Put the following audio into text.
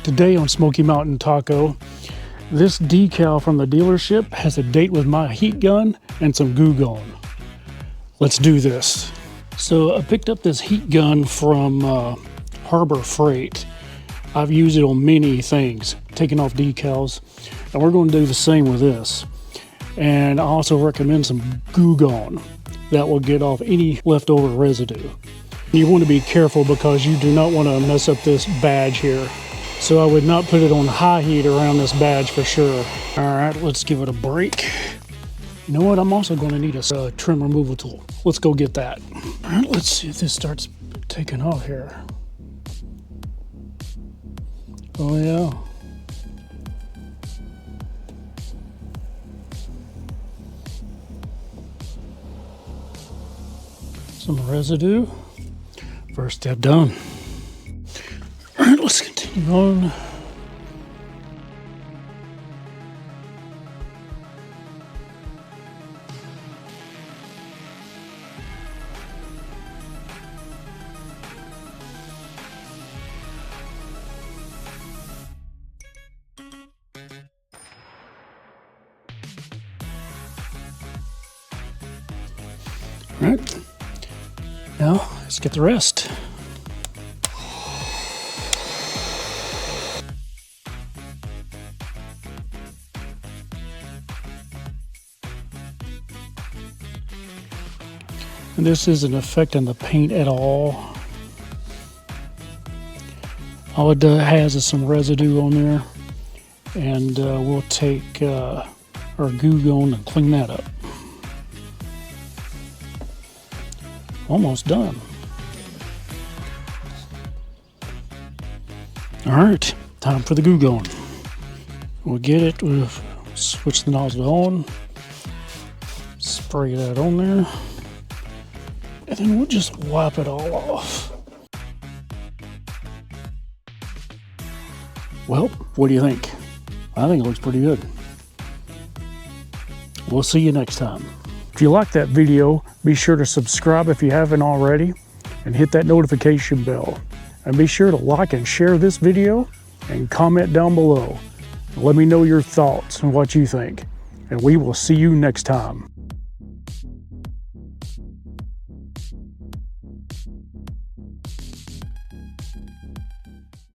Today on Smoky Mountain Taco, this decal from the dealership has a date with my heat gun and some Goo Gone. Let's do this. So I picked up this heat gun from Harbor Freight. I've used it on many things, taking off decals, and we're going to do the same with this. And I also recommend some Goo Gone that will get off any leftover residue. You want to be careful because you do not want to mess up this badge here. So I would not put it on high heat around this badge for sure. All right, let's give it a break. You know what? I'm also going to need a trim removal tool. Let's go get that. All right, let's see if this starts taking off here. Oh yeah. Some residue. First step done. All right, let's continue on. All right, now let's get the rest. And this isn't affecting the paint at all. All it has is some residue on there, and we'll take our Goo Gone and clean that up. Almost done. All right, time for the Goo Gone. We'll get it, we'll switch the nozzle on, spray that on there, and then we'll just wipe it all off. Well, what do you think? I think it looks pretty good. We'll see you next time. If you like that video, be sure to subscribe if you haven't already, and hit that notification bell. And be sure to like and share this video, and comment down below. Let me know your thoughts and what you think. And we will see you next time.